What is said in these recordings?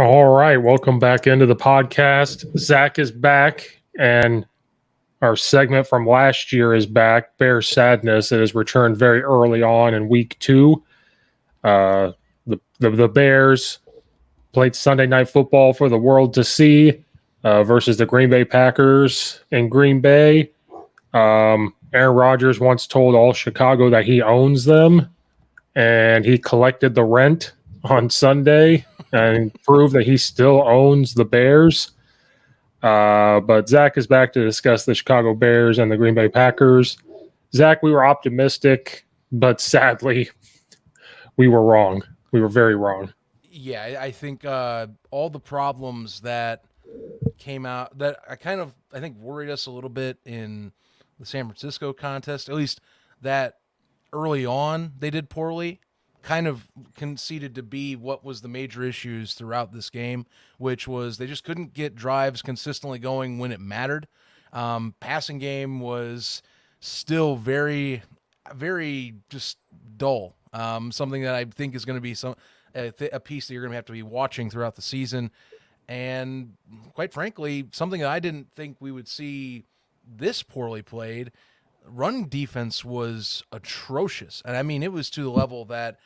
All right, welcome back into the podcast. Zach is back, and our segment from last year is back. Bears Sadness. It has returned very early on in week 2. The Bears played Sunday Night Football for the world to see versus the Green Bay Packers in Green Bay. Aaron Rodgers once told all Chicago that he owns them, and he collected the rent on Sunday and prove that he still owns the Bears. But Zach is back to discuss the Chicago Bears and the Green Bay Packers. Zach, we were optimistic, but sadly, we were wrong. We were very wrong. Yeah, I think all the problems that came out that I think worried us a little bit in the San Francisco contest, at least that early on they did poorly, kind of conceded to be what was the major issues throughout this game, which was they just couldn't get drives consistently going when it mattered. Passing game was still very just dull. Something that I think is going to be a piece that you're going to have to be watching throughout the season. And quite frankly, something that I didn't think we would see this poorly played. Run defense was atrocious. And I mean, it was to the level that,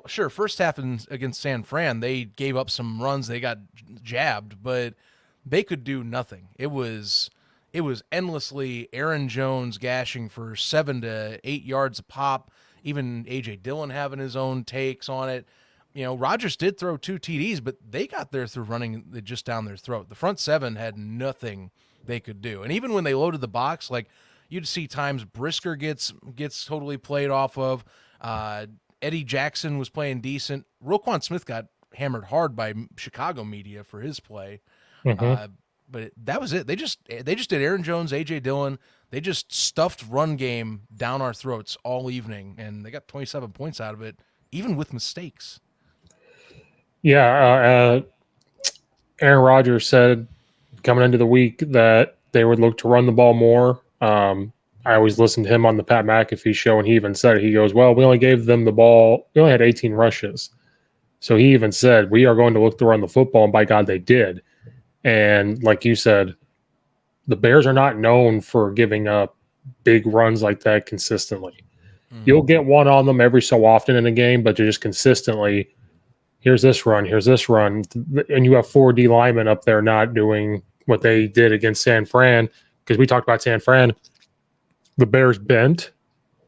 sure, first half against San Fran, they gave up some runs, they got jabbed, but they could do nothing. It was endlessly Aaron Jones gashing for 7 to 8 yards a pop, even A.J. Dillon having his own takes on it. Rodgers did throw 2 TDs, but they got there through running it just down their throat. The front 7 had nothing they could do. And even when they loaded the box, like you'd see times Brisker gets totally played off of. Eddie Jackson was playing decent. Roquan Smith got hammered hard by Chicago media for his play. Mm-hmm. But that was it. They just did Aaron Jones, A.J. Dillon. They just stuffed run game down our throats all evening, and they got 27 points out of it, even with mistakes. Yeah, Aaron Rodgers said coming into the week that they would look to run the ball more. I always listened to him on the Pat McAfee show, and he even said, he goes, well, we only gave them the ball. We only had 18 rushes. So he even said, we are going to look to run the football, and by God, they did. And like you said, the Bears are not known for giving up big runs like that consistently. Mm-hmm. You'll get one on them every so often in a game, but you're just consistently, here's this run, and you have 4 D linemen up there not doing what they did against San Fran, because we talked about San Fran. The Bears bent,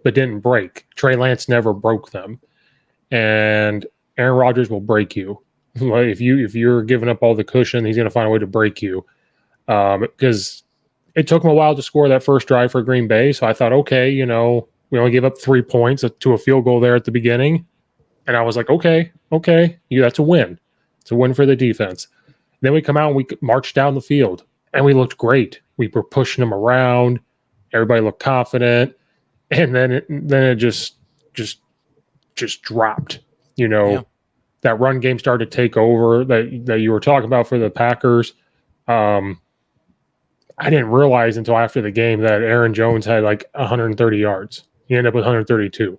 but didn't break. Trey Lance never broke them, and Aaron Rodgers will break you. If you're giving up all the cushion, he's going to find a way to break you. Because it took him a while to score that first drive for Green Bay, so I thought, okay, we only gave up 3 points to a field goal there at the beginning. And I was like, okay, that's a win. It's a win for the defense. Then we come out and we marched down the field, and we looked great. We were pushing them around. Everybody looked confident, and then it just dropped. Yeah. That run game started to take over that you were talking about for the Packers. I didn't realize until after the game that Aaron Jones had like 130 yards. He ended up with 132.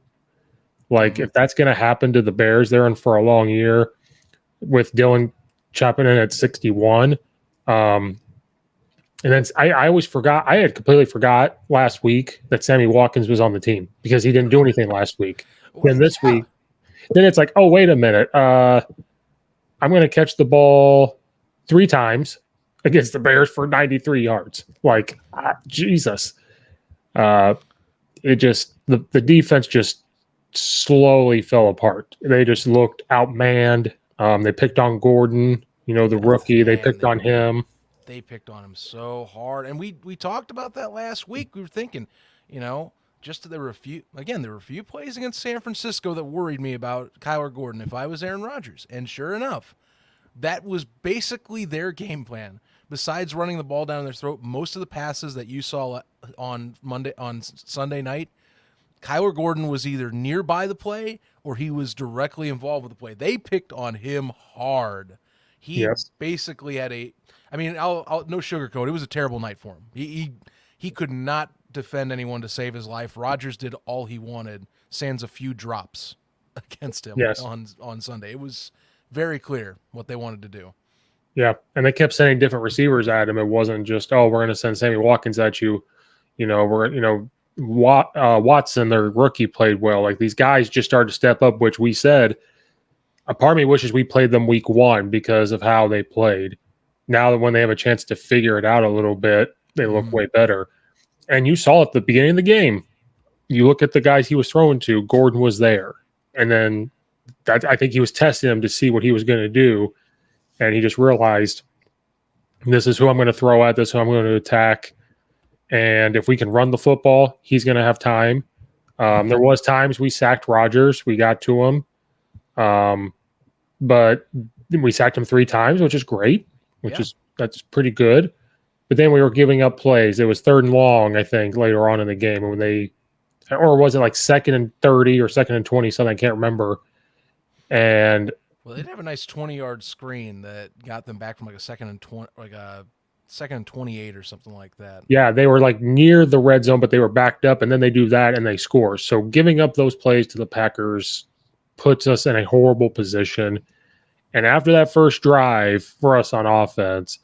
Like, if that's going to happen to the Bears, they're in for a long year with Dillon chopping in at 61. And then I always forgot. I had completely forgot last week that Sammy Watkins was on the team because he didn't do anything last week. Then this week, then it's like, oh, wait a minute. I'm going to catch the ball 3 times against the Bears for 93 yards. Like, Jesus. It just, the defense just slowly fell apart. They just looked outmanned. They picked on Gordon, the rookie. They picked on him. They picked on him so hard. And we talked about that last week. We were thinking, there were a few plays against San Francisco that worried me about Kyler Gordon if I was Aaron Rodgers. And sure enough, that was basically their game plan. Besides running the ball down their throat, most of the passes that you saw on Sunday night, Kyler Gordon was either nearby the play or he was directly involved with the play. They picked on him hard. He basically had I'll no sugarcoat. It was a terrible night for him. He could not defend anyone to save his life. Rodgers did all he wanted, sans a few drops against him on Sunday. It was very clear what they wanted to do. Yeah, and they kept sending different receivers at him. It wasn't just, oh, we're going to send Sammy Watkins at you. Watson, their rookie, played well. Like, these guys just started to step up, which we said. A part of me wishes we played them week one because of how they played. Now that when they have a chance to figure it out a little bit, they look way better. And you saw at the beginning of the game, you look at the guys he was throwing to, Gordon was there. And then I think he was testing him to see what he was going to do. And he just realized, this is who I'm going to throw at, this is who I'm going to attack. And if we can run the football, he's going to have time. There was times we sacked Rodgers. We got to him. But we sacked him 3 times, which is great, that's pretty good. But then we were giving up plays. It was 3rd and long, I think, later on in the game or was it like 2nd and 30 or 2nd and 20, something, I can't remember. And well, they'd have a nice 20-yard screen that got them back from like a 2nd and 20, like a 2nd and 28 or something like that. Yeah, they were like near the red zone, but they were backed up, and then they do that and they score. So giving up those plays to the Packers puts us in a horrible position. And after that first drive for us on offense,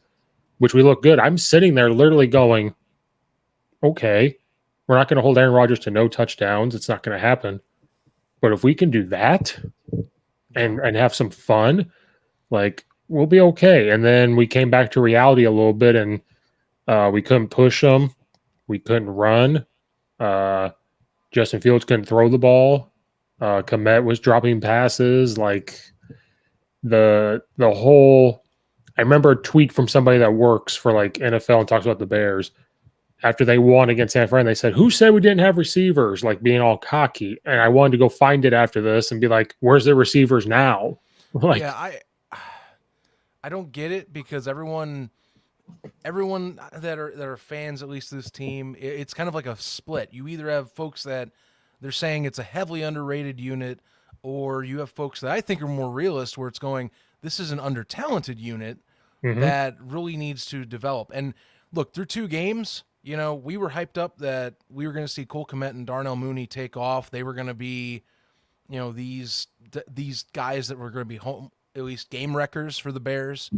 which we look good, I'm sitting there literally going, okay, we're not going to hold Aaron Rodgers to no touchdowns. It's not going to happen. But if we can do that and have some fun, like, we'll be okay. And then we came back to reality a little bit, and we couldn't push them. We couldn't run. Justin Fields couldn't throw the ball. Komet was dropping passes. Like, the whole, I remember a tweet from somebody that works for like NFL and talks about the Bears after they won against San Fran. They said, who said we didn't have receivers, like being all cocky? And I wanted to go find it after this and be like, where's the receivers now? Like, yeah, I don't get it, because everyone that are fans, at least this team, it's kind of like a split. You either have folks that they're saying it's a heavily underrated unit, or you have folks that I think are more realist, where it's going, this is an under-talented unit that really needs to develop. And look, through 2 games, we were hyped up that we were going to see Cole Kmet and Darnell Mooney take off. They were going to be, these guys that were going to be home, at least game wreckers for the Bears.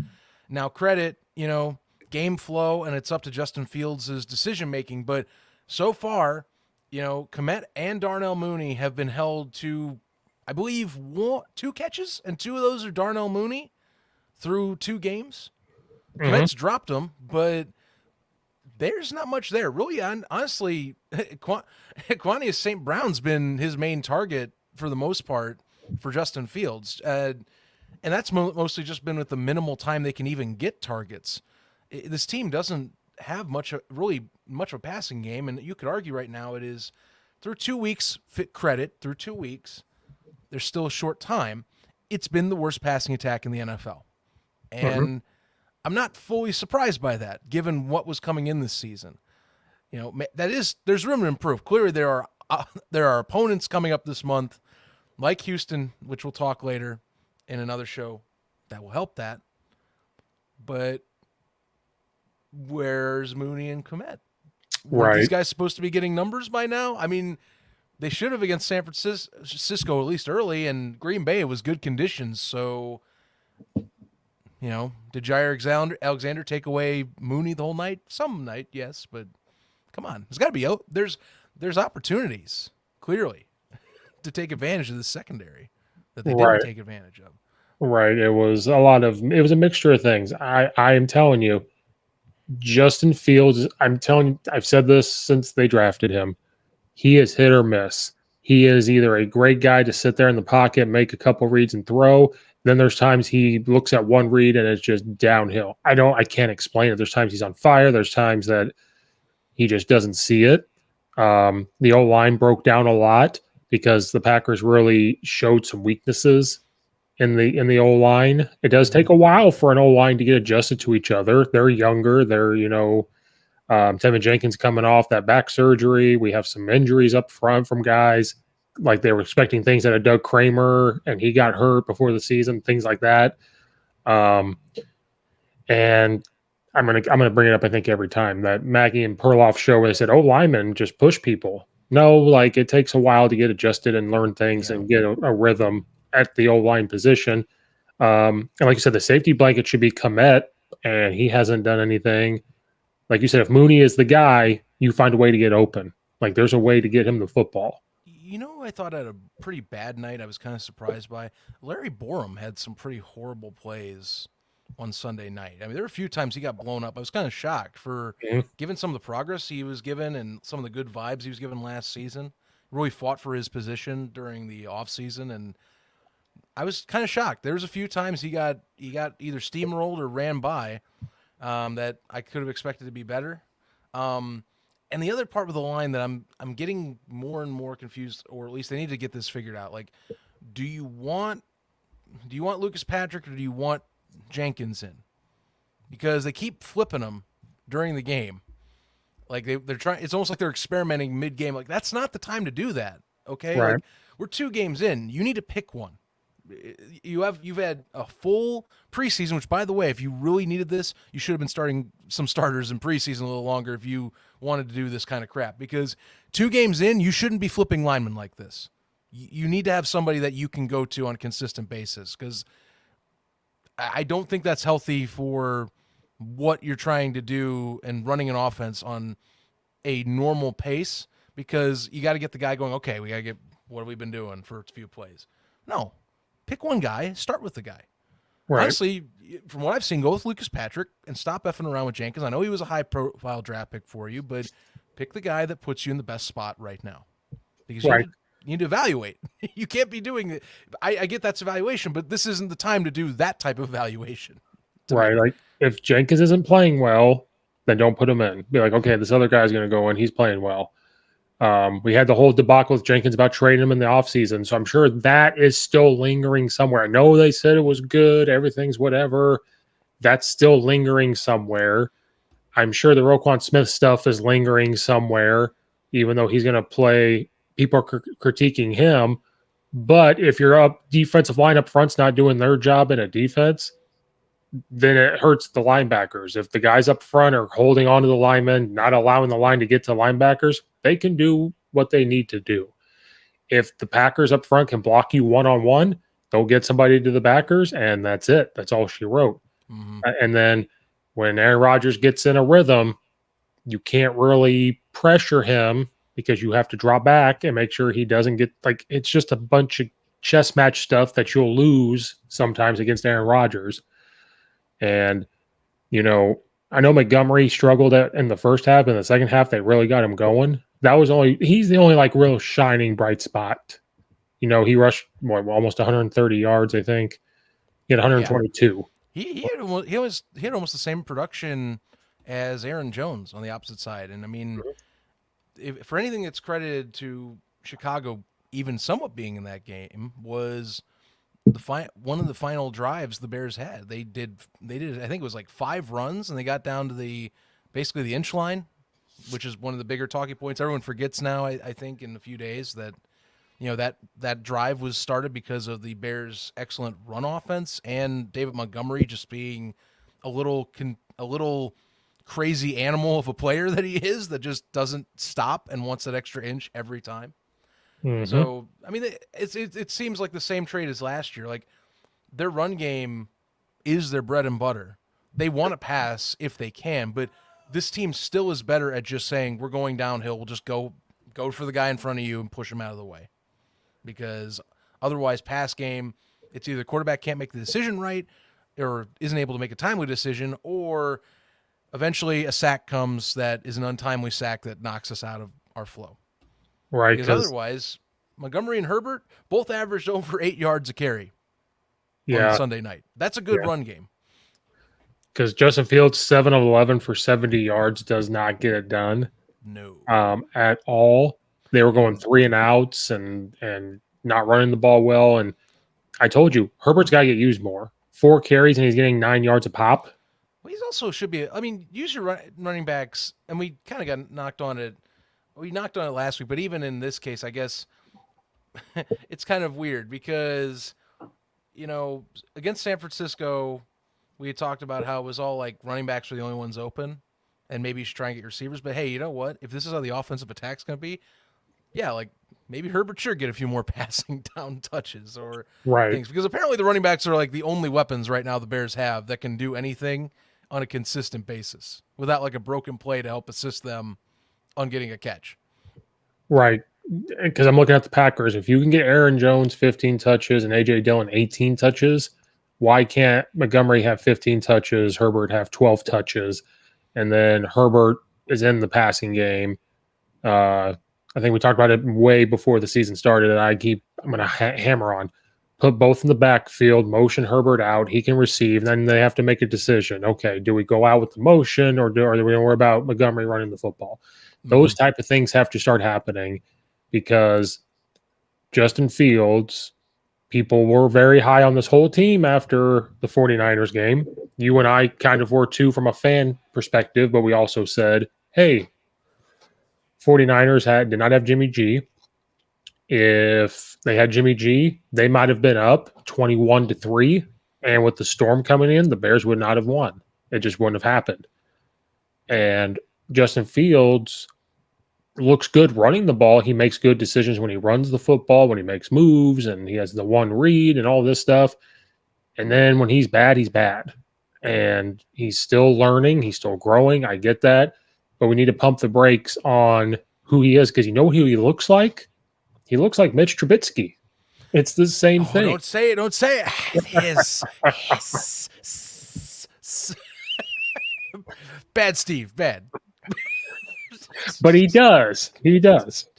Now, credit, game flow, and it's up to Justin Fields' decision-making. But so far, Kmet and Darnell Mooney have been held to, I believe, 2 catches, and 2 of those are Darnell Mooney through 2 games. Kmet's dropped them, but there's not much there. Really, honestly, Quanius St. Brown's been his main target for the most part for Justin Fields. And that's mostly just been with the minimal time they can even get targets. This team doesn't have much of a passing game, and you could argue right now it is, through 2 weeks, through 2 weeks, there's still a short time, it's been the worst passing attack in the NFL. And I'm not fully surprised by that, given what was coming in this season. There's room to improve. Clearly, there are opponents coming up this month, like Houston, which we'll talk later in another show, that will help that. But where's Mooney and Kmet? Were these guys supposed to be getting numbers by now? I mean, they should have against San Francisco, at least early, and Green Bay, it was good conditions. So, did Jair Alexander take away Mooney the whole night? Some night, yes, but come on. There's got to be there's opportunities, clearly, to take advantage of the secondary that they didn't take advantage of. Right. It was a mixture of things. I am telling you, Justin Fields, I've said this since they drafted him. He is hit or miss. He is either a great guy to sit there in the pocket, make a couple reads and throw. Then there's times he looks at one read and it's just downhill. I can't explain it. There's times he's on fire. There's times that he just doesn't see it. The O-line broke down a lot because the Packers really showed some weaknesses in the O-line. It does take a while for an O-line to get adjusted to each other. They're younger. They're, Tevin Jenkins coming off that back surgery. We have some injuries up front from guys. Like, they were expecting things out of Doug Kramer, and he got hurt before the season, things like that. And I'm gonna bring it up, I think, every time, that Maggie and Perloff show where they said, linemen just push people. No, like, it takes a while to get adjusted and learn things and get a rhythm at the O-line position. And like you said, the safety blanket should be Komet, and he hasn't done anything. Like you said, if Mooney is the guy, you find a way to get open. Like there's a way to get him the football. You know, I thought had a pretty bad night. I was kind of surprised by Larry Borum had some pretty horrible plays on Sunday night. I mean, there were a few times he got blown up. I was kind of shocked for Mhm. given some of the progress he was given and some of the good vibes he was given last season. Really fought for his position during the offseason, and I was kind of shocked. There was a few times he got either steamrolled or ran by that I could have expected to be better. Um, and the other part of the line that I'm getting more and more confused, or at least they need to get this figured out. Like, do you want Lucas Patrick or do you want Jenkins in? Because they keep flipping them during the game. Like they're trying. It's almost like they're experimenting mid game. Like that's not the time to do that. Okay, Right. like we're 2 games in. You need to pick one. You've had a full preseason, which by the way, if you really needed this, you should have been starting some starters in preseason a little longer if you wanted to do this kind of crap. Because 2 games in, you shouldn't be flipping linemen like this. You need to have somebody that you can go to on a consistent basis. Because I don't think that's healthy for what you're trying to do and running an offense on a normal pace. Because you got to get the guy going. Okay, we got to get what have we been doing for a few plays? No, pick one guy, start with the guy. Right. Honestly, from what I've seen, go with Lucas Patrick and stop effing around with Jenkins. I know he was a high-profile draft pick for you, but pick the guy that puts you in the best spot right now because Right. you need to evaluate. You can't be doing it. I get that's evaluation, but this isn't the time to do that type of evaluation to Right. me. Like if Jenkins isn't playing well, then don't put him in. Be like, okay, this other guy's going to go in. He's playing well. We had the whole debacle with Jenkins about trading him in the offseason. So I'm sure that is still lingering somewhere. I know they said it was good, everything's whatever. That's still lingering somewhere. I'm sure the Roquan Smith stuff is lingering somewhere, even though he's going to play. People are critiquing him. But if your up defensive line up front's not doing their job in a defense, then it hurts the linebackers. If the guys up front are holding on to the linemen, not allowing the line to get to linebackers, they can do what they need to do. If the Packers up front can block you one on one, they'll get somebody to the backers, and that's it. That's all she wrote. Mm-hmm. And then when Aaron Rodgers gets in a rhythm, you can't really pressure him because you have to drop back and make sure he doesn't get like it's just a bunch of chess match stuff that you'll lose sometimes against Aaron Rodgers. And I know Montgomery struggled in the first half. In the second half, they really got him going. He's the only like real shining bright spot. He rushed almost 130 yards, I think. He had Yeah, 122. he had almost the same production as Aaron Jones on the opposite side, and I mean, if, for anything that's credited to Chicago, even somewhat being in that game was one of the final drives the Bears had. They did I think it was like 5 runs, and they got down to basically the inch line, which is one of the bigger talking points. Everyone forgets now. I think in a few days that that drive was started because of the Bears' excellent run offense and David Montgomery just being a little crazy animal of a player that he is that just doesn't stop and wants that extra inch every time. Mm-hmm. So I mean, it seems like the same trade as last year. Like their run game is their bread and butter. They want to pass if they can, but this team still is better at just saying we're going downhill. We'll just go for the guy in front of you and push him out of the way. Because otherwise, pass game, it's either quarterback can't make the decision right or isn't able to make a timely decision, or eventually a sack comes that is an untimely sack that knocks us out of our flow. Right, Because because otherwise, Montgomery and Herbert both averaged over 8 yards a carry on yeah, Sunday night. That's a good yeah, run game. because Justin Fields 7 of 11 for 70 yards does not get it done No. at all. They were going And 3 and outs and not running the ball well. And I told you, Herbert's got to get used more. 4 carries and he's getting 9 yards a pop. well, he's also should be. I mean, use your running backs, and we kind of got knocked on it. We knocked on it last week, but even in this case, I guess it's kind of weird because against San Francisco, we had talked about how it was all like running backs were the only ones open, and maybe you should try and get your receivers. But hey, you know what? If this is how the offensive attack's going to be, yeah, like maybe Herbert should get a few more passing down touches or Right. things, because apparently the running backs are like the only weapons right now the Bears have that can do anything on a consistent basis without like a broken play to help assist them on getting a catch. Right. Because I'm looking at the Packers. If you can get Aaron Jones 15 touches and AJ Dillon 18 touches, why can't Montgomery have 15 touches, Herbert have 12 touches, and then Herbert is in the passing game? I think we talked about it way before the season started, and I'm going to hammer on. Put both in the backfield, motion Herbert out. He can receive. Then they have to make a decision. Okay, do we go out with the motion, or are we going to worry about Montgomery running the football? Those type of things have to start happening, because Justin Fields, people were very high on this whole team after the 49ers game. You and I kind of were too from a fan perspective, but we also said, hey, 49ers did not have Jimmy G. If they had Jimmy G, they might have been up 21-3. And with the storm coming in, the Bears would not have won. It just wouldn't have happened. And Justin Fields looks good running the ball. He makes good decisions when he runs the football, when he makes moves, and he has the one read and all this stuff. And then when he's bad, he's bad. And he's still learning. He's still growing. I get that. But we need to pump the brakes on who he is, because you know who he looks like? He looks like Mitch Trubisky. It's the same thing. Don't say it. Don't say it. Bad Steve. Bad. But he does. He does.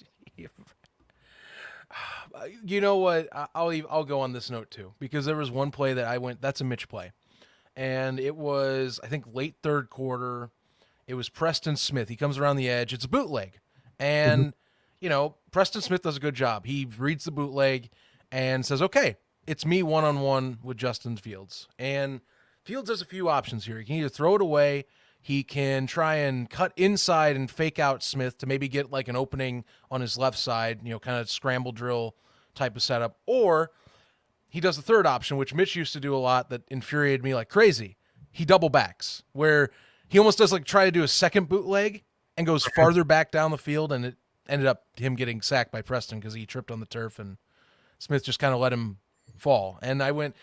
You know what? I'll go on this note too, because there was one play that I went, that's a Mitch play. And it was, I think, late third quarter. It was Preston Smith. He comes around the edge. It's a bootleg. And, you know, Preston Smith does a good job. He reads the bootleg and says, okay, it's me one-on-one with Justin Fields. And Fields has a few options here. He can either throw it away. He can try and cut inside and fake out Smith to maybe get like an opening on his left side, you know, kind of scramble drill type of setup. Or he does the third option, which Mitch used to do a lot that infuriated me like crazy. He double backs, where he almost does like try to do a second bootleg and goes farther back down the field, and it ended up him getting sacked by Preston because he tripped on the turf and Smith just kind of let him fall. And I went,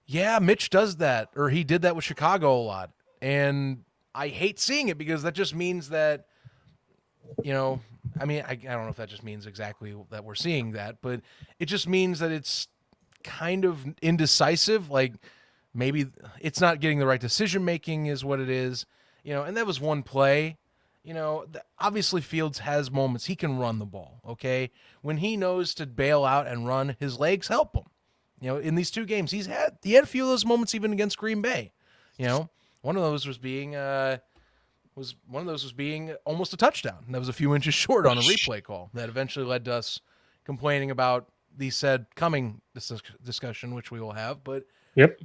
yeah, Mitch does that, or he did that with Chicago a lot. And I hate seeing it, because that just means that, you know, I mean, I don't know if that just means exactly that we're seeing that, but it just means that it's kind of indecisive. Like, maybe it's not getting the right decision making is what it is, you know. And that was one play. You know, obviously Fields has moments. He can run the ball, okay? When he knows to bail out and run, his legs help him. You know, in these two games, he had a few of those moments even against Green Bay. You know, one of those was being almost a touchdown. And that was a few inches short on a replay call that eventually led to us complaining about the said coming discussion, which we will have. But Yep.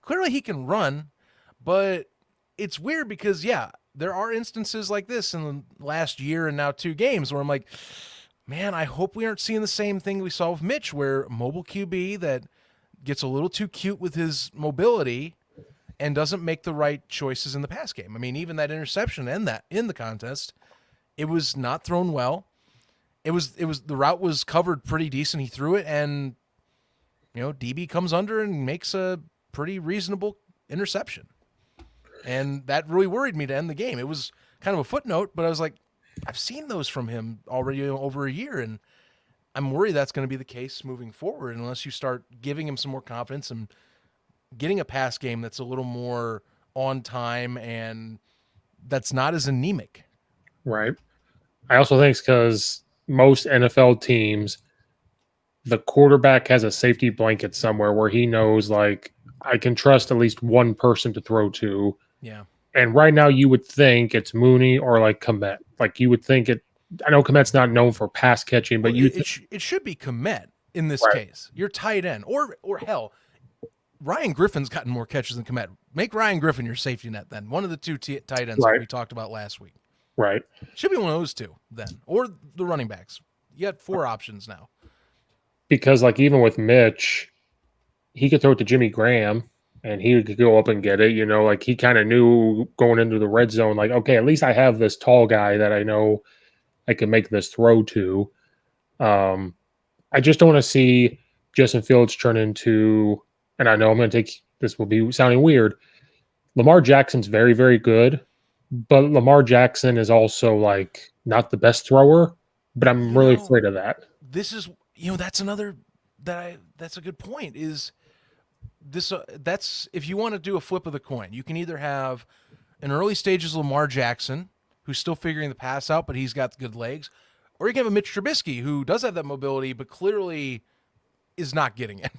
clearly he can run, but it's weird because, yeah, there are instances like this in the last year and now 2 games where I'm like, man, I hope we aren't seeing the same thing we saw with Mitch, where mobile QB that gets a little too cute with his mobility and doesn't make the right choices in the pass game. I mean, even that interception and that in the contest, it was not thrown well. It was the route was covered pretty decent. He threw it, and, you know, DB comes under and makes a pretty reasonable interception. And that really worried me to end the game. It was kind of a footnote, but I was like, I've seen those from him already over a year, and I'm worried that's going to be the case moving forward unless you start giving him some more confidence and getting a pass game that's a little more on time and that's not as anemic. Right. I also think it's because most NFL teams, the quarterback has a safety blanket somewhere where he knows, like, I can trust at least one person to throw to. Yeah. And right now you would think it's Mooney or like Komet. Like, you would think it. I know Komet's not known for pass catching, but well, it should be Komet in this right. case. Your tight end, or hell, Ryan Griffin's gotten more catches than Komet. Make Ryan Griffin your safety net then. One of the two tight ends right. that we talked about last week. Right. Should be one of those two then, or the running backs. You got 4 options now. Because, like, even with Mitch, he could throw it to Jimmy Graham and he could go up and get it. You know, like, he kind of knew going into the red zone, like, okay, at least I have this tall guy that I know I can make this throw to. I just don't want to see Justin Fields turn into, and I know I'm going to take this will be sounding weird. Lamar Jackson's very, very good, but Lamar Jackson is also like not the best thrower. But I'm You really know, afraid of that. this is that's another that's a good point. Is this that's if you want to do a flip of the coin, you can either have in early stages Lamar Jackson, who's still figuring the pass out, but he's got good legs, or you can have a Mitch Trubisky who does have that mobility, but clearly is not getting it,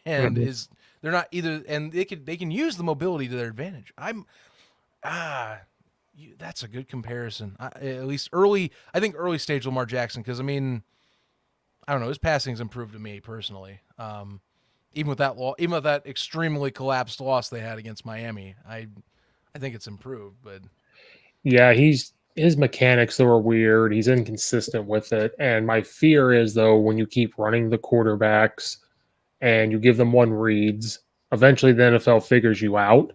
and Mhm. is they're not either, and they can use the mobility to their advantage. Ah. That's a good comparison. At least early, I think early stage Lamar Jackson, because I mean, I don't know, his passing's improved to me personally. Even with that extremely collapsed loss they had against Miami, I think it's improved. But Yeah, his mechanics though are weird. He's inconsistent with it, and my fear is though when you keep running the quarterbacks and you give them one reads, eventually the NFL figures you out,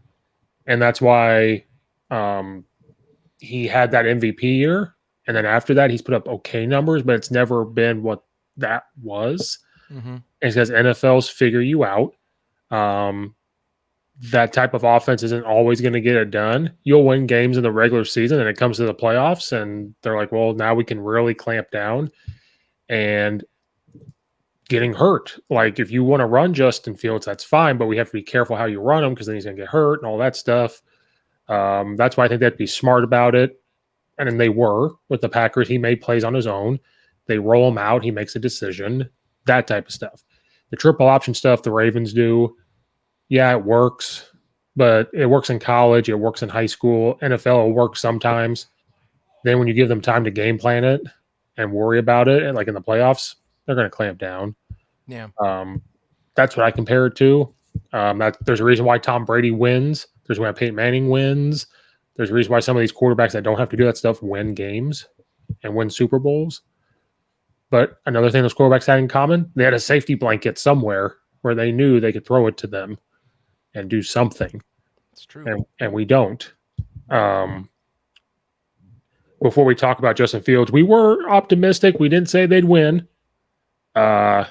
and that's why um, he had that MVP year, and then after that he's put up okay numbers, but it's never been what that was. mm-hmm. And it's because NFLs figure you out. Um, that type of offense isn't always going to get it done. You'll win games in the regular season, and it comes to the playoffs, and they're like, "Well, now we can really clamp down." And getting hurt, like if you want to run Justin Fields, that's fine, but we have to be careful how you run him because then he's going to get hurt and all that stuff. That's why I think they'd be smart about it. And then they were with the Packers. He made plays on his own. They roll him out. He makes a decision. That type of stuff. The triple option stuff the Ravens do, yeah, it works, but it works in college. It works in high school. NFL will work sometimes. Then when you give them time to game plan it and worry about it, and like in the playoffs, they're going to clamp down. Yeah, Um, that's what I compare it to. There's a reason why Tom Brady wins. There's why Peyton Manning wins. There's a reason why some of these quarterbacks that don't have to do that stuff win games and win Super Bowls. But another thing those quarterbacks had in common, they had a safety blanket somewhere where they knew they could throw it to them and do something, it's true. and we don't. Um, Before we talk about Justin Fields, we were optimistic. We didn't say they'd win. Uh,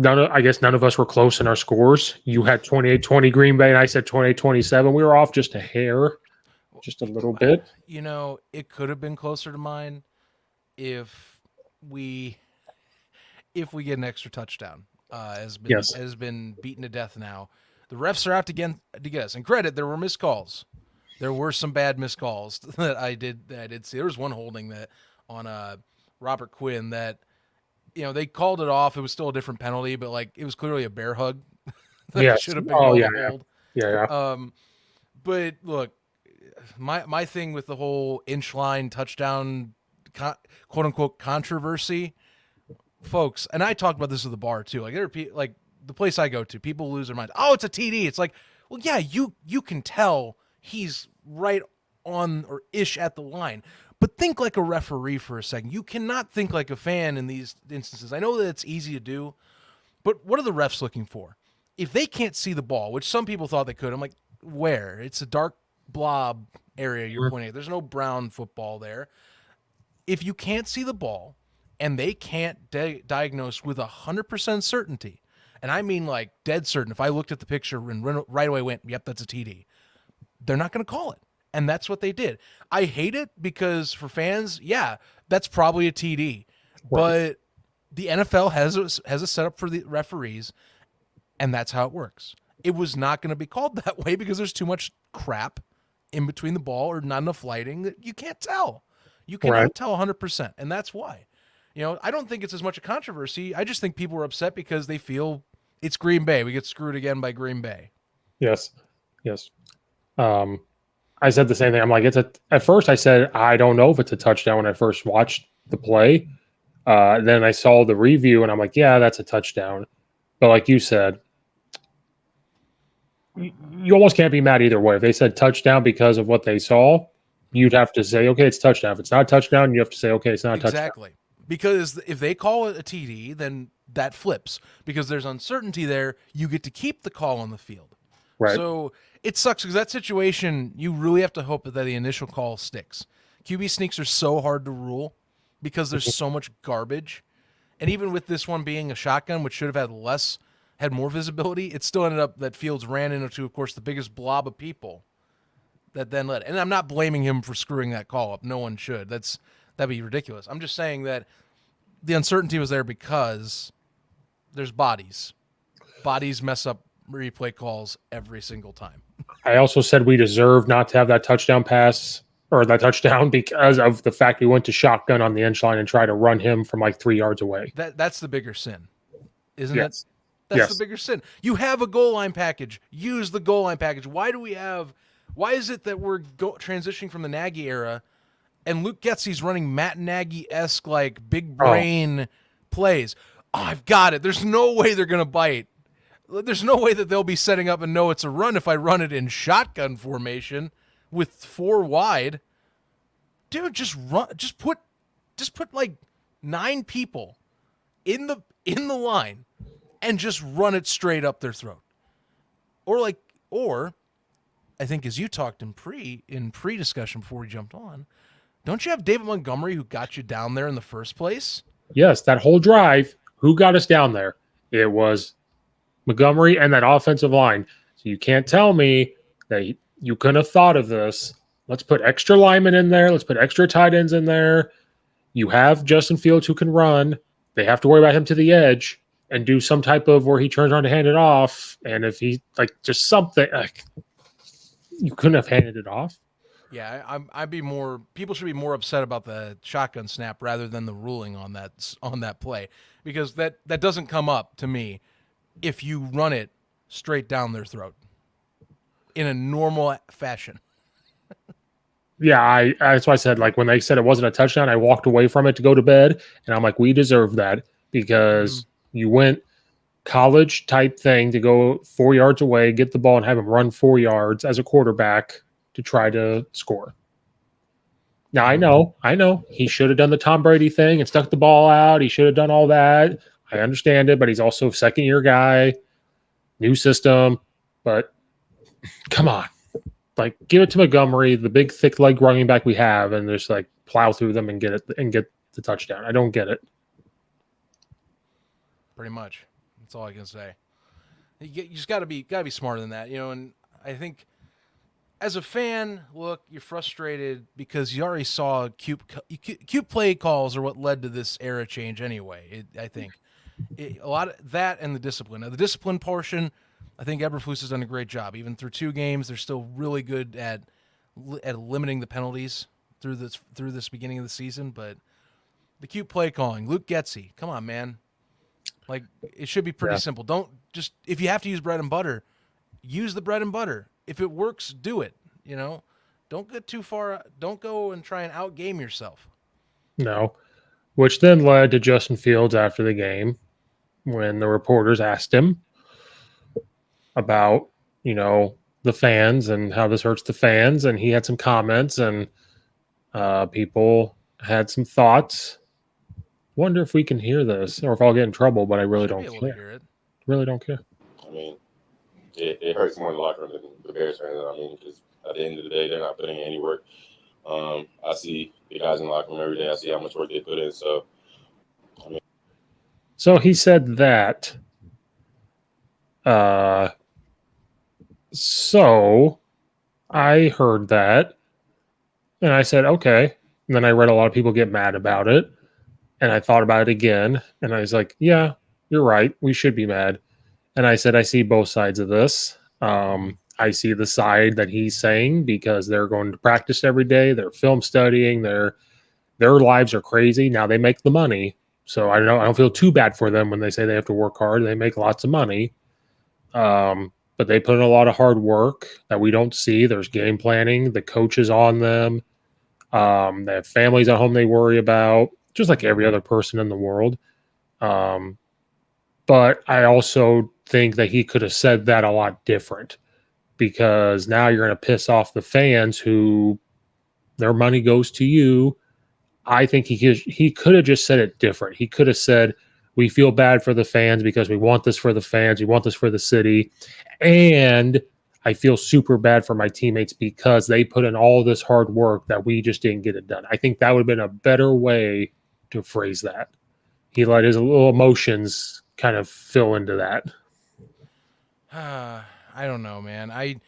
I guess none of us were close in our scores. You had 28-20 Green Bay, and I said 28-27. We were off just a hair, just a little bit. It could have been closer to mine if we get an extra touchdown. Yes. Has been beaten to death now. The refs are out to get us. And credit, there were missed calls. There were some bad missed calls that I did see. There was one holding that on Robert Quinn that they called it off. It was still a different penalty, but like it was clearly a bear hug that Yes. should have been Oh, called yeah. a hold. Yeah. Yeah. But look, my thing with the whole inch line touchdown quote unquote controversy, folks, and I talked about this at the bar too. Like there are like the place I go to, people lose their minds. Oh, it's a TD. It's like, well, yeah, you can tell he's right on or ish at the line. But think like a referee for a second. You cannot think like a fan in these instances. I know that it's easy to do, but what are the refs looking for? If they can't see the ball, which some people thought they could, I'm like, where? It's a dark blob area you're pointing at. There's no brown football there. If you can't see the ball and they can't diagnose with 100% certainty, and I mean like dead certain, if I looked at the picture and right away went, yep, that's a TD, they're not going to call it. And that's what they did. I hate it because for fans, yeah, that's probably a TD. But the NFL has a setup for the referees, and that's how it works. It was not going to be called that way because there's too much crap in between the ball or not enough lighting that you can't tell. You cannot Right. tell 100%. And that's why. I don't think it's as much a controversy. I just think people are upset because they feel it's Green Bay. We get screwed again by Green Bay. Yes. Yes. Um, I said the same thing. I'm like, at first I said, I don't know if it's a touchdown when I first watched the play. Then I saw the review and I'm like, yeah, that's a touchdown. But like you said, you almost can't be mad either way. If they said touchdown because of what they saw, you'd have to say, okay, it's touchdown. If it's not a touchdown, you have to say, okay, it's not a touchdown. Exactly. Because if they call it a TD, then that flips. Because there's uncertainty there, you get to keep the call on the field. Right. So it sucks because that situation, you really have to hope that the initial call sticks. QB sneaks are so hard to rule because there's so much garbage. And even with this one being a shotgun, which should have had more visibility, it still ended up that Fields ran into, of course, the biggest blob of people that then led. And I'm not blaming him for screwing that call up. No one should. That'd be ridiculous. I'm just saying that the uncertainty was there because there's bodies. Bodies mess up replay calls every single time. I also said we deserve not to have that touchdown pass or that touchdown because of the fact we went to shotgun on the inch line and tried to run him from like 3 yards away. That's the bigger sin, isn't Yes. it? That's Yes. the bigger sin. You have a goal line package. Use the goal line package. Why is it that we're transitioning from the Nagy era and Luke Getsy's running Matt Nagy-esque like big brain plays? Oh, I've got it. There's no way they're going to bite. There's no way that they'll be setting up and know it's a run if I run it in shotgun formation with 4 wide. Dude, just put like 9 people in the line and just run it straight up their throat. Or I think as you talked in pre-discussion before we jumped on, don't you have David Montgomery who got you down there in the first place? Yes, that whole drive, who got us down there? It was Montgomery and that offensive line. So you can't tell me that you couldn't have thought of this. Let's put extra linemen in there. Let's put extra tight ends in there. You have Justin Fields who can run. They have to worry about him to the edge and do some type of where he turns around to hand it off. And if he just something, you couldn't have handed it off. Yeah, I'd be more. People should be more upset about the shotgun snap rather than the ruling on that play, because that doesn't come up to me if you run it straight down their throat in a normal fashion. Yeah, that's why I said, like, when they said it wasn't a touchdown, I walked away from it to go to bed, and I'm like, we deserve that because you went college type thing to go 4 yards away, get the ball, and have him run 4 yards as a quarterback to try to score. Now, I know he should have done the Tom Brady thing and stuck the ball out. He should have done all that. I understand it, but he's also a second-year guy, new system. But come on. Like, give it to Montgomery, the big, thick leg running back we have, and just like plow through them and get the touchdown. I don't get it. Pretty much, that's all I can say. You just gotta be smarter than that, And I think, as a fan, look, you're frustrated because you already saw cute play calls are what led to this era change anyway. I think a lot of that and the discipline. Now, the discipline portion, I think Eberflus has done a great job. Even through 2 games, they're still really good at limiting the penalties through this beginning of the season. But the cute play calling, Luke Getsy, come on, man. Like, it should be pretty simple. Don't just, if you have to use bread and butter, use the bread and butter. If it works, do it. Don't get too far. Don't go and try and outgame yourself. No, which then led to Justin Fields after the game when the reporters asked him about, the fans and how this hurts the fans. And he had some comments and people had some thoughts. Wonder if we can hear this or if I'll get in trouble, but I really don't care. Really don't care. I mean, it hurts more in the locker room than the Bears fans. I mean, because at the end of the day, they're not putting in any work. I see the guys in the locker room every day. I see how much work they put in. So, I mean. So he said that. So I heard that and I said, okay. And then I read a lot of people get mad about it. And I thought about it again. And I was like, yeah, you're right. We should be mad. And I said, I see both sides of this. I see the side that he's saying because they're going to practice every day. They're film studying. Their lives are crazy. Now they make the money. So I don't feel too bad for them when they say they have to work hard. They make lots of money. But they put in a lot of hard work that we don't see. There's game planning. The coach is on them. They have families at home they worry about, just like every other person in the world. But I also think that he could have said that a lot different because now you're going to piss off the fans who their money goes to you. I think he could have just said it different. He could have said, we feel bad for the fans because we want this for the fans. We want this for the city. And I feel super bad for my teammates because they put in all this hard work that we just didn't get it done. I think that would have been a better way to phrase that. he let his little emotions kind of fill into that. I don't know, man. I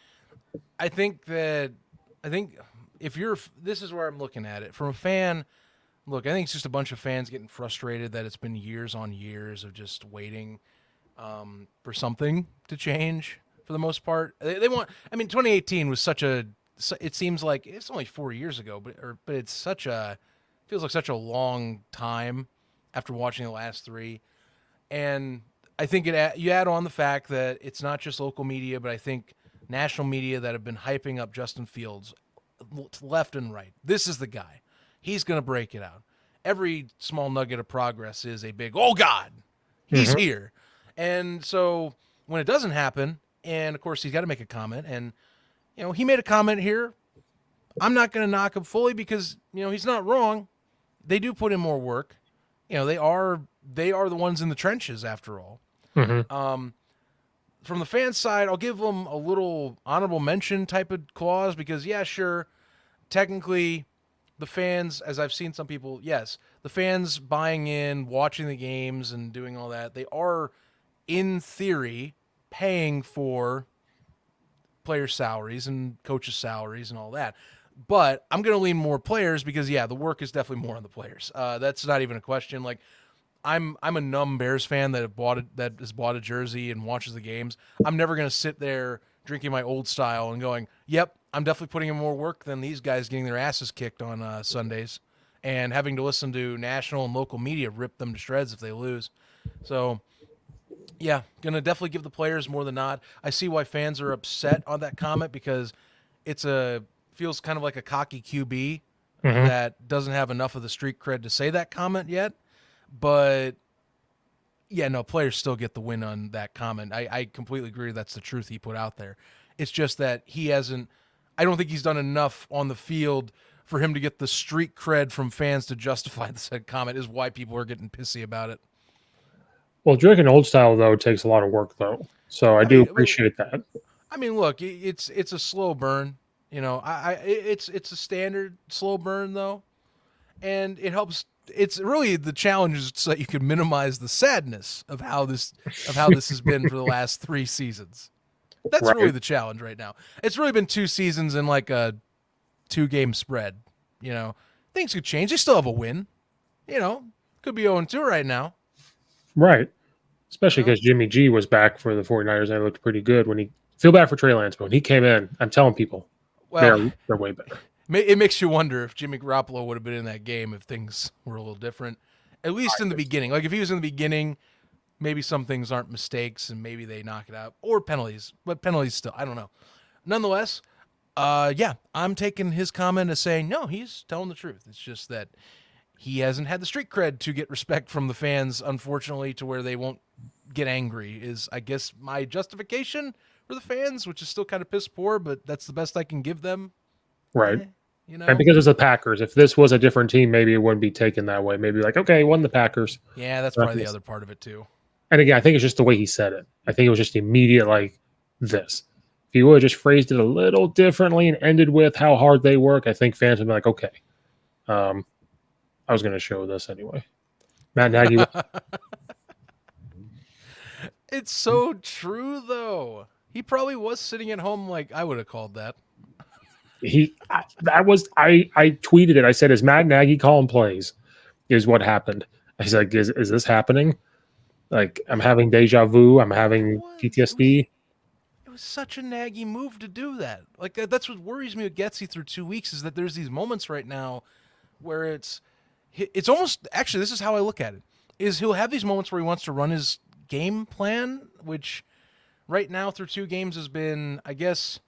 think if you're, this is where I'm looking at it from a fan. Look, I think it's just a bunch of fans getting frustrated that it's been years on years of just waiting for something to change. For the most part, they want. I mean, 2018 was such a. It seems like it's only 4 years ago, but it's such a feels like such a long time after watching the last three. And I think you add on the fact that it's not just local media, but I think national media that have been hyping up Justin Fields left and right. This is the guy. He's going to break it out. Every small nugget of progress is a big, oh God, he's here. And so when it doesn't happen, and of course he's got to make a comment, and he made a comment here. I'm not going to knock him fully because he's not wrong. They do put in more work. They are the ones in the trenches after all. From the fan side, I'll give them a little honorable mention type of clause because, yeah, sure, technically the fans, as I've seen some people, yes, the fans buying in, watching the games and doing all that, they are, in theory, paying for player salaries and coaches' salaries and all that. But I'm going to lean more players because, yeah, the work is definitely more on the players. That's not even a question. Like, I'm a numb Bears fan that has bought a jersey and watches the games. I'm never going to sit there drinking my old style and going, yep, I'm definitely putting in more work than these guys getting their asses kicked on Sundays and having to listen to national and local media rip them to shreds if they lose. So, yeah, going to definitely give the players more than not. I see why fans are upset on that comment because feels kind of like a cocky QB that doesn't have enough of the street cred to say that comment yet. But, yeah, no, players still get the win on that comment. I completely agree that's the truth he put out there. It's just that I don't think he's done enough on the field for him to get the street cred from fans to justify the said comment is why people are getting pissy about it. Well, drinking old style, though, takes a lot of work, though. So I do appreciate that. I mean, look, it's a slow burn. It's a standard slow burn, though. And it helps. It's really the challenge is so that you can minimize the sadness of how this has been for the last 3 seasons. That's really the challenge right now. It's really been 2 seasons in like a 2-game spread. Things could change. They still have a win. Could be 0-2 right now. Right. Especially because Jimmy G was back for the 49ers and it looked pretty good when he feel bad for Trey Lance, but when he came in, I'm telling people, they're way better. It makes you wonder if Jimmy Garoppolo would have been in that game if things were a little different, at least in the beginning. Like if he was in the beginning, maybe some things aren't mistakes and maybe they knock it out or penalties, but penalties still, I don't know. Nonetheless, yeah, I'm taking his comment as saying, no, he's telling the truth. It's just that he hasn't had the street cred to get respect from the fans, unfortunately, to where they won't get angry is, I guess, my justification for the fans, which is still kind of piss poor, but that's the best I can give them. Right. And because it's the Packers, if this was a different team, maybe it wouldn't be taken that way. Maybe like, okay, won the Packers. Yeah, that's probably the other part of it too. And again, I think it's just the way he said it. I think it was just immediate like this. If he would have just phrased it a little differently and ended with how hard they work, I think fans would be like, okay. I was going to show this anyway. Matt Nagy. It's so true, though. He probably was sitting at home like I would have called that. I tweeted it. I said, "Is Matt Nagy calling plays?" Is what happened. I was like, "Is this happening?" Like I'm having deja vu. I'm having PTSD. It was such a Nagy move to do that. Like that's what worries me with Getsy through 2 weeks is that there's these moments right now where it's almost actually this is how I look at it is he'll have these moments where he wants to run his game plan, which right now through 2 games has been, I guess,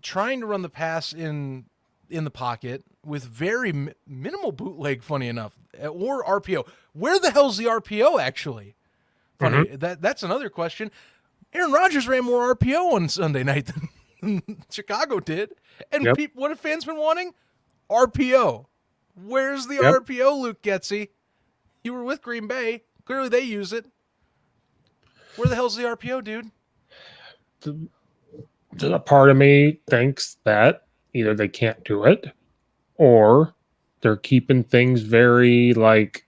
trying to run the pass in the pocket with very minimal bootleg, funny enough, or RPO. Where the hell's the RPO actually? Funny, that's another question. Aaron Rodgers ran more RPO on Sunday night than Chicago did. And what have fans been wanting? RPO. Where's the RPO, Luke Getsy? You were with Green Bay. Clearly they use it. Where the hell's the RPO, dude? A part of me thinks that either they can't do it or they're keeping things very like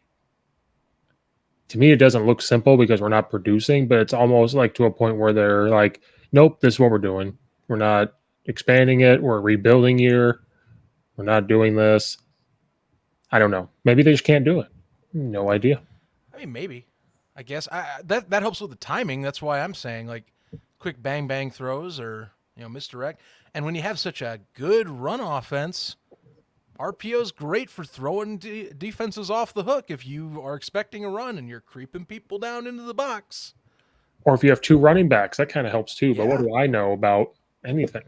to me, it doesn't look simple because we're not producing, but it's almost like to a point where they're like, nope, this is what we're doing. We're not expanding it. We're rebuilding here. We're not doing this. I don't know. Maybe they just can't do it. No idea. I mean, maybe. I guess that helps with the timing. That's why I'm saying like quick bang bang throws or misdirect. And when you have such a good run offense, RPO's great for throwing defenses off the hook if you are expecting a run and you're creeping people down into the box. Or if you have two running backs, that kind of helps too. But Yeah. what do I know about anything?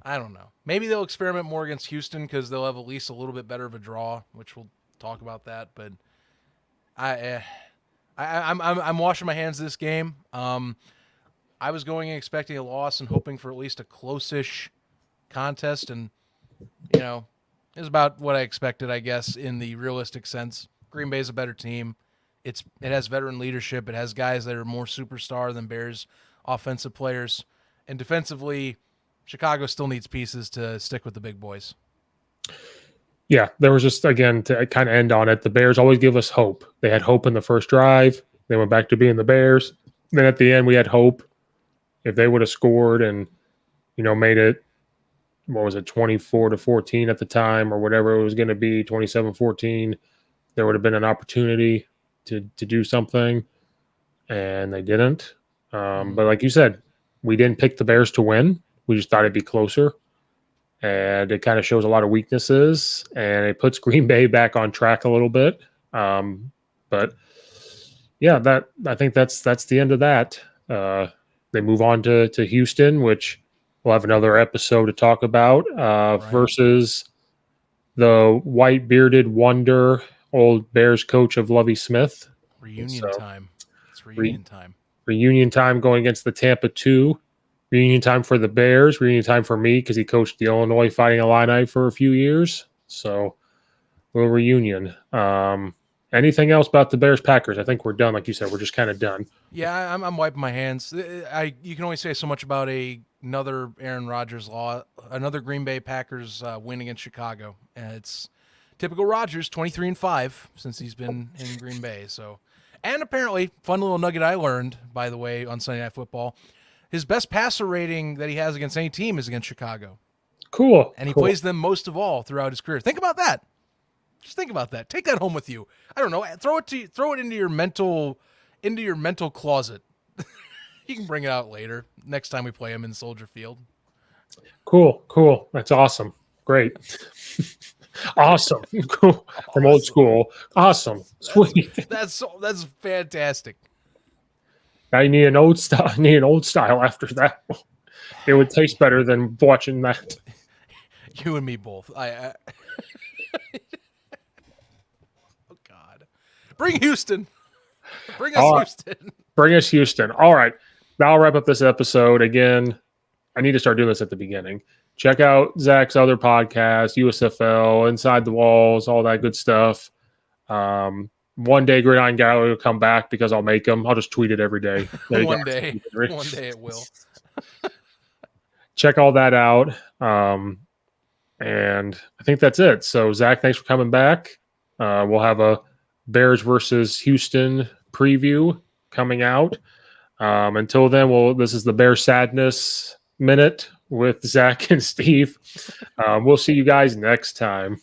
I don't know. Maybe they'll experiment more against Houston because they'll have at least a little bit better of a draw, which we'll talk about that. But I'm washing my hands of this game. I was going and expecting a loss and hoping for at least a close-ish contest, and it was about what I expected, I guess, in the realistic sense. Green Bay's a better team. It has veteran leadership. It has guys that are more superstar than Bears offensive players, and defensively, Chicago still needs pieces to stick with the big boys. Yeah, there was just, again, to kind of end on it, the Bears always give us hope. They had hope in the first drive. They went back to being the Bears. Then at the end, we had hope. If they would have scored and, made it, 24-14 at the time or whatever it was going to be, 27-14, there would have been an opportunity to do something, and they didn't. But like you said, we didn't pick the Bears to win. We just thought it'd be closer. And it kind of shows a lot of weaknesses, and it puts Green Bay back on track a little bit. But yeah, I think that's the end of that. They move on to Houston, which we'll have another episode to talk about, versus the white bearded wonder, old Bears coach of Lovie Smith. Reunion time. It's reunion time. Reunion time going against the Tampa 2. Reunion time for the Bears. Reunion time for me because he coached the Illinois Fighting Illini for a few years. So, little reunion. Anything else about the Bears-Packers? I think we're done. Like you said, we're just kind of done. Yeah, I'm wiping my hands. You can only say so much about another Aaron Rodgers another Green Bay Packers win against Chicago. It's typical Rodgers, 23-5 since he's been in Green Bay. So, and apparently, fun little nugget I learned, by the way, on Sunday Night Football. His best passer rating that he has against any team is against Chicago. Cool. And he plays them most of all throughout his career. Think about that. Just think about that. Take that home with you. I don't know. Throw it into your mental closet. You can bring it out later. Next time we play him in Soldier Field. Cool. That's awesome. Great. Awesome. Cool. From old school. Awesome. Sweet. That's fantastic. I need an old style. After that. It would taste better than watching that. You and me both. Oh God. Bring Houston. Bring us Houston. Bring us Houston. All right. Now I'll wrap up this episode. Again, I need to start doing this at the beginning. Check out Zach's other podcast, USFL, Inside the Walls, all that good stuff. One day Gridiron Gallery will come back because I'll make them. I'll just tweet it every day. One day it will. Check all that out. And I think that's it. So, Zach, thanks for coming back. We'll have a Bears versus Houston preview coming out. Until then, this is the Bear Sadness Minute with Zach and Steve. We'll see you guys next time.